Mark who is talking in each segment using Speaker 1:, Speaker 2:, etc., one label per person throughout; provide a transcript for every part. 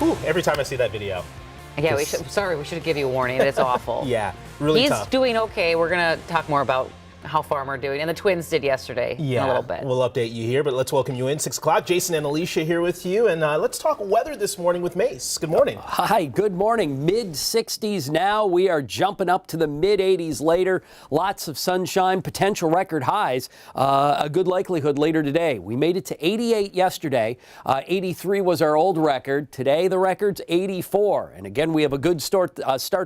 Speaker 1: Ooh, every time I see that video.
Speaker 2: Yeah, we should give you a warning. It's awful.
Speaker 1: Yeah, really
Speaker 2: He's
Speaker 1: tough.
Speaker 2: doing okay. We're going to talk more about how Farmer doing, and the Twins did yesterday in a little bit.
Speaker 1: We'll update you here, but let's welcome you in. 6 o'clock, Jason and Alicia here with you, and let's talk weather this morning with Mace. Good morning.
Speaker 3: Hi, good morning. Mid-60s now. We are jumping up to the mid-80s later. Lots of sunshine, potential record highs. A good likelihood later today. We made it to 88 yesterday. 83 was our old record. Today the record's 84. And again, we have a good start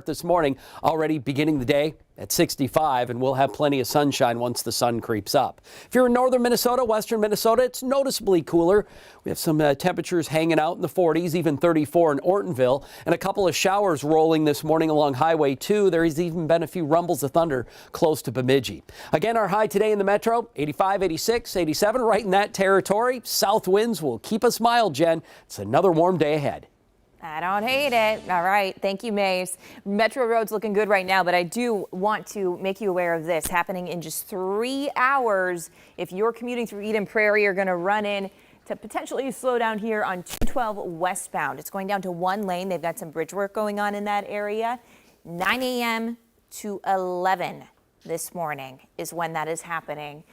Speaker 3: this morning, already beginning the day at 65, and we'll have plenty of sunshine once the sun creeps up. If you're in northern Minnesota, western Minnesota, it's noticeably cooler. We have some temperatures hanging out in the 40s, even 34 in Ortonville, and a couple of showers rolling this morning along Highway 2. There has even been a few rumbles of thunder close to Bemidji. Again, our high today in the metro, 85, 86, 87, right in that territory. South winds will keep us mild, Jen. It's another warm day ahead.
Speaker 4: I don't hate it. All right. Thank you, Mace. Metro Road's looking good right now, but I do want to make you aware of this happening in just 3 hours. If you're commuting through Eden Prairie, you're going to run in to potentially slow down here on 212 westbound. It's going down to one lane. They've got some bridge work going on in that area. 9 a.m. to 11 this morning is when that is happening,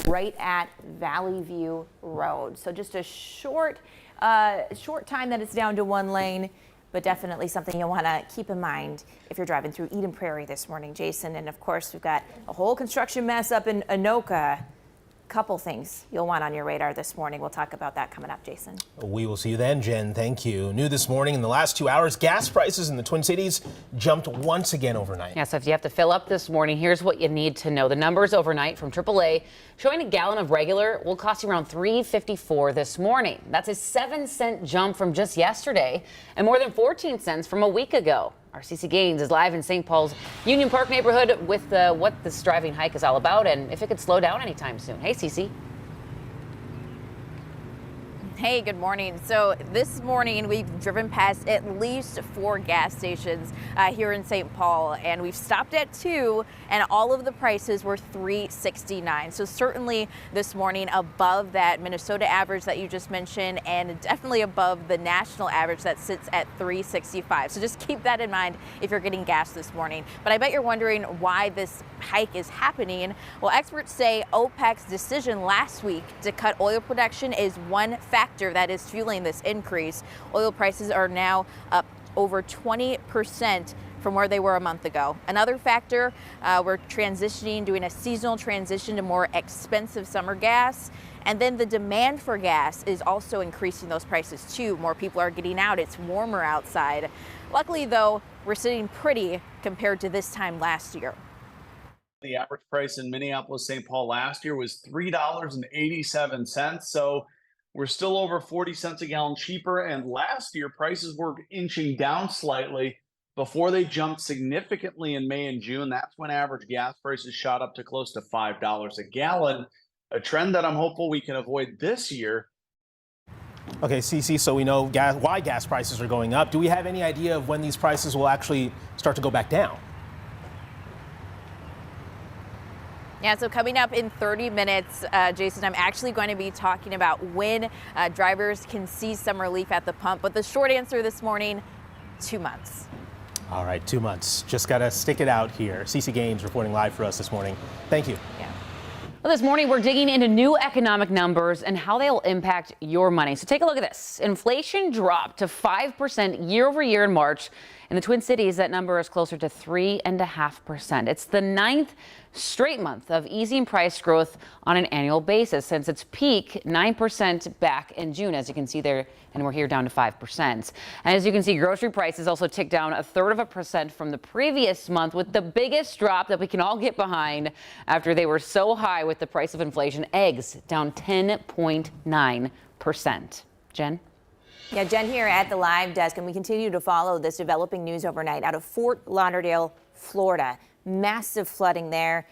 Speaker 4: right at Valley View Road. So just a short time that it's down to one lane, but definitely something you'll want to keep in mind if you're driving through Eden Prairie this morning, Jason. And of course, we've got a whole construction mess up in Anoka. Couple things you'll want on your radar this morning. We'll talk about that coming up, Jason.
Speaker 1: We will see you then, Jen. Thank you. New this morning, in the last 2 hours, gas prices in the Twin Cities jumped once again overnight.
Speaker 2: Yeah, so if you have to fill up this morning, here's what you need to know. The numbers overnight from AAA showing a gallon of regular will cost you around $3.54 this morning. That's a 7-cent jump from just yesterday and more than 14 cents from a week ago. Our CC Gaines is live in St. Paul's Union Park neighborhood with what this driving hike is all about and if it could slow down anytime soon. Hey, CC.
Speaker 4: Hey, good morning. So this morning we've driven past at least 4 gas stations here in St. Paul, and we've stopped at 2, and all of the prices were $3.69. So certainly this morning above that Minnesota average that you just mentioned, and definitely above the national average that sits at $3.65. So just keep that in mind if you're getting gas this morning. But I bet you're wondering why this hike is happening. Well, experts say OPEC's decision last week to cut oil production is one factor that is fueling this increase. Oil prices are now up over 20% from where they were a month ago. Another factor, we're doing a seasonal transition to more expensive summer gas. And then the demand for gas is also increasing those prices too. More people are getting out. It's warmer outside. Luckily, though, we're sitting pretty compared to this time last year.
Speaker 5: The average price in Minneapolis, St. Paul last year was $3.87. So we're still over 40 cents a gallon cheaper. And last year, prices were inching down slightly before they jumped significantly in May and June. That's when average gas prices shot up to close to $5 a gallon, a trend that I'm hopeful we can avoid this year.
Speaker 1: Okay, CC, so we know why gas prices are going up. Do we have any idea of when these prices will actually start to go back down?
Speaker 4: Yeah, so coming up in 30 minutes, Jason, I'm actually going to be talking about when drivers can see some relief at the pump. But the short answer this morning, 2 months.
Speaker 1: All right, 2 months. Just got to stick it out here. CC Gaines reporting live for us this morning. Thank you.
Speaker 4: Yeah.
Speaker 2: Well, this morning, we're digging into new economic numbers and how they'll impact your money. So take a look at this. Inflation dropped to 5% year over year in March. In the Twin Cities, that number is closer to 3.5%. It's the 9th straight month of easing price growth on an annual basis since its peak 9% back in June, as you can see there, and we're here down to 5%. And as you can see, grocery prices also ticked down 1/3% from the previous month, with the biggest drop that we can all get behind after they were so high with the price of inflation. Eggs down 10.9%. Jen?
Speaker 4: Yeah, Jen here at the live desk, and we continue to follow this developing news overnight out of Fort Lauderdale, Florida. Massive flooding there,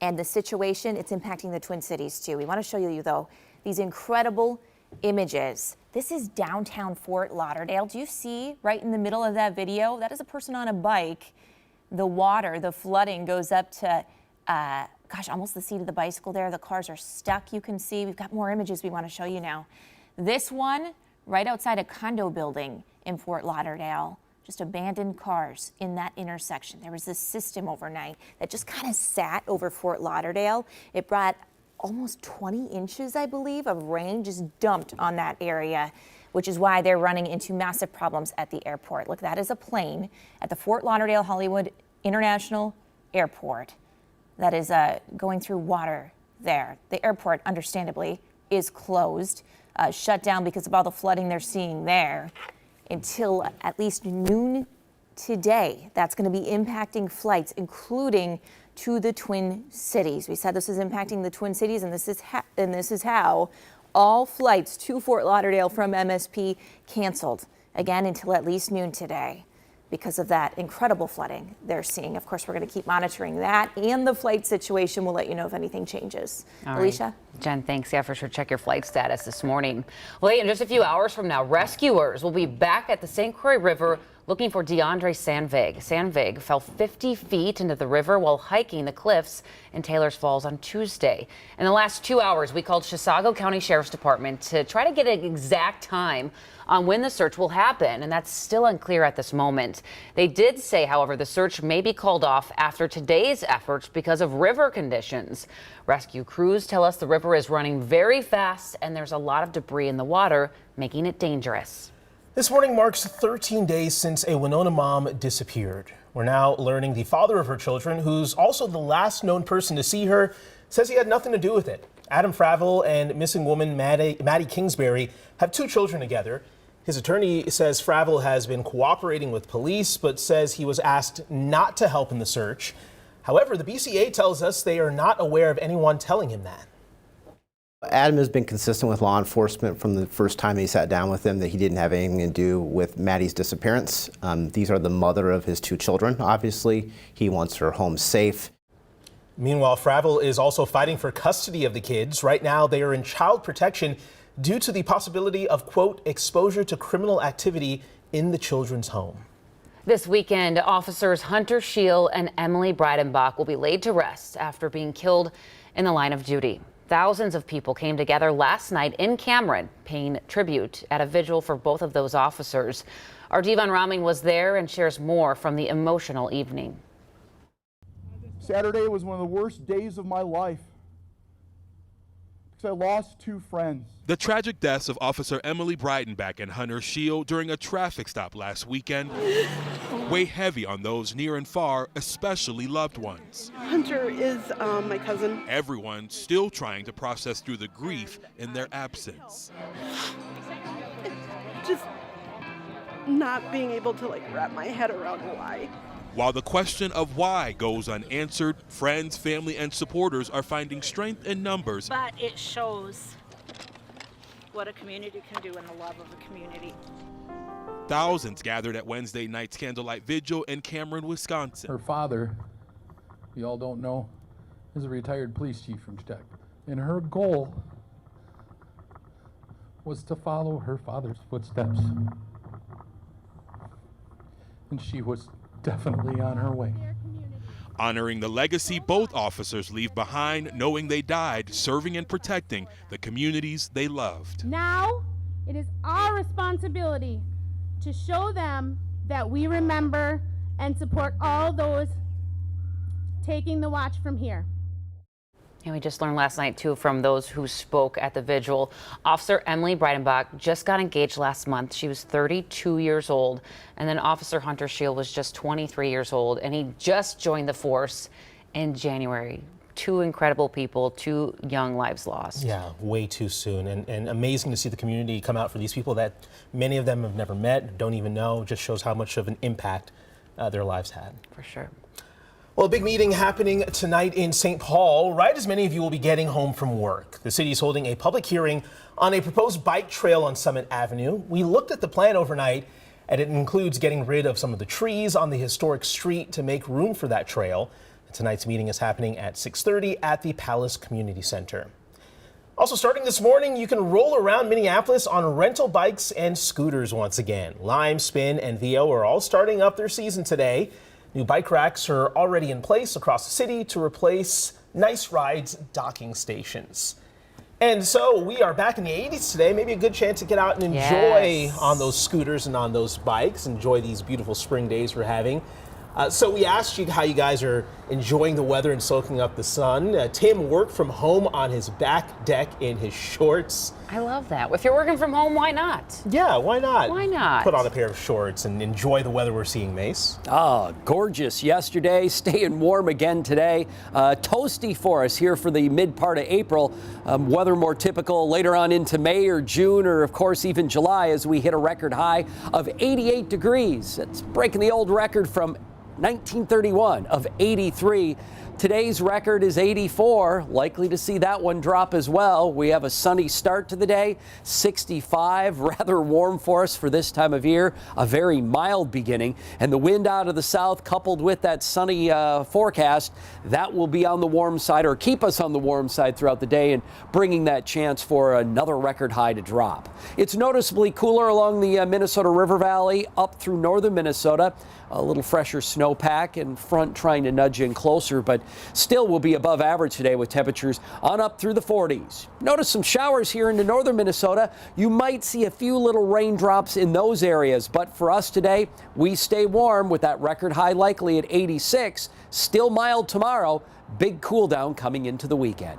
Speaker 4: and the situation, it's impacting the Twin Cities too. We want to show you, though, these incredible images. This is downtown Fort Lauderdale. Do you see right in the middle of that video? That is a person on a bike. The water, the flooding goes up to, almost the seat of the bicycle there. The cars are stuck, you can see. We've got more images we want to show you now. This one, right outside a condo building in Fort Lauderdale. Just abandoned cars in that intersection. There was this system overnight that just kind of sat over Fort Lauderdale. It brought almost 20 inches, I believe, of rain just dumped on that area, which is why they're running into massive problems at the airport. Look, that is a plane at the Fort Lauderdale Hollywood International Airport that is going through water there. The airport, understandably, is closed, shut down because of all the flooding they're seeing there until at least noon today. That's going to be impacting flights, including to the Twin Cities. We said this is impacting the Twin Cities, and this is how all flights to Fort Lauderdale from MSP canceled again until at least noon today because of that incredible flooding they're seeing. Of course, we're going to keep monitoring that and the flight situation. We'll let you know if anything changes.
Speaker 2: All right.
Speaker 4: Alicia?
Speaker 2: Jen, thanks. Yeah, for sure. Check your flight status this morning. Well, in just a few hours from now, rescuers will be back at the St. Croix River looking for DeAndre Sandvig. Sandvig fell 50 feet into the river while hiking the cliffs in Taylor's Falls on Tuesday. In the last 2 hours, we called Chisago County Sheriff's Department to try to get an exact time on when the search will happen, and that's still unclear at this moment. They did say, however, the search may be called off after today's efforts because of river conditions. Rescue crews tell us the river is running very fast and there's a lot of debris in the water, making it dangerous.
Speaker 1: This morning marks 13 days since a Winona mom disappeared. We're now learning the father of her children, who's also the last known person to see her, says he had nothing to do with it. Adam Fravel and missing woman Maddie Kingsbury have 2 children together. His attorney says Fravel has been cooperating with police, but says he was asked not to help in the search. However, the BCA tells us they are not aware of anyone telling him that.
Speaker 6: Adam has been consistent with law enforcement from the first time he sat down with them that he didn't have anything to do with Maddie's disappearance. These are the mother of his 2 children, obviously. He wants her home safe.
Speaker 1: Meanwhile, Fravel is also fighting for custody of the kids. Right now, they are in child protection due to the possibility of, quote, exposure to criminal activity in the children's home.
Speaker 2: This weekend, officers Hunter Scheel and Emily Breidenbach will be laid to rest after being killed in the line of duty. Thousands of people came together last night in Cameron, paying tribute at a vigil for both of those officers. Our Devon Raming was there and shares more from the emotional evening.
Speaker 7: Saturday was one of the worst days of my life because I lost 2 friends.
Speaker 8: The tragic deaths of Officer Emily Breidenbach and Hunter Scheel during a traffic stop last weekend weigh heavy on those near and far, especially loved ones.
Speaker 9: Hunter is my cousin.
Speaker 8: Everyone still trying to process through the grief in their absence.
Speaker 9: Just not being able to wrap my head around why.
Speaker 8: While the question of why goes unanswered, friends, family, and supporters are finding strength in numbers.
Speaker 10: But it shows what a community can do and the love of a community.
Speaker 8: Thousands gathered at Wednesday night's candlelight vigil in Cameron, Wisconsin.
Speaker 7: Her father, you all don't know, is a retired police chief from Tech. And her goal was to follow her father's footsteps. And she was definitely on her way.
Speaker 8: Honoring the legacy both officers leave behind, knowing they died serving and protecting the communities they loved.
Speaker 11: Now, it is our responsibility to show them that we remember and support all those taking the watch from here.
Speaker 2: And we just learned last night, too, from those who spoke at the vigil. Officer Emily Breidenbach just got engaged last month. She was 32 years old. And then Officer Hunter Scheel was just 23 years old. And he just joined the force in January. 2 incredible people, 2 young lives lost.
Speaker 1: Yeah, way too soon. And amazing to see the community come out for these people that many of them have never met, don't even know. Just shows how much of an impact their lives had.
Speaker 2: For sure.
Speaker 1: Well, a big meeting happening tonight in St. Paul, right as many of you will be getting home from work. The city is holding a public hearing on a proposed bike trail on Summit Avenue. We looked at the plan overnight, and it includes getting rid of some of the trees on the historic street to make room for that trail. Tonight's meeting is happening at 6:30 at the Palace Community Center. Also starting this morning, you can roll around Minneapolis on rental bikes and scooters once again. Lime, Spin, and VO are all starting up their season today. New bike racks are already in place across the city to replace Nice Ride's docking stations. And so we are back in the 80s today. Maybe a good chance to get out and enjoy
Speaker 2: Yes.
Speaker 1: on those scooters and on those bikes, enjoy these beautiful spring days we're having. So we asked you how you guys are enjoying the weather and soaking up the sun. Tim worked from home on his back deck in his shorts.
Speaker 2: I love that. If you're working from home, why not?
Speaker 1: Yeah, why not?
Speaker 2: Why not?
Speaker 1: Put on a pair of shorts and enjoy the weather we're seeing, Mace.
Speaker 3: Ah, gorgeous yesterday, staying warm again today. Toasty for us here for the mid part of April. Weather more typical later on into May or June, or of course even July, as we hit a record high of 88 degrees. It's breaking the old record from 1931 of 83. Today's record is 84, likely to see that one drop as well. We have a sunny start to the day, 65, rather warm for us for this time of year, a very mild beginning. And the wind out of the south coupled with that sunny forecast, that will be on the warm side, or keep us on the warm side throughout the day, and bringing that chance for another record high to drop. It's noticeably cooler along the Minnesota River Valley up through northern Minnesota. A little fresher snowpack in front trying to nudge in closer, but still will be above average today with temperatures on up through the 40s. Notice some showers here into northern Minnesota. You might see a few little raindrops in those areas, but for us today, we stay warm with that record high likely at 86. Still mild tomorrow. Big cool down coming into the weekend.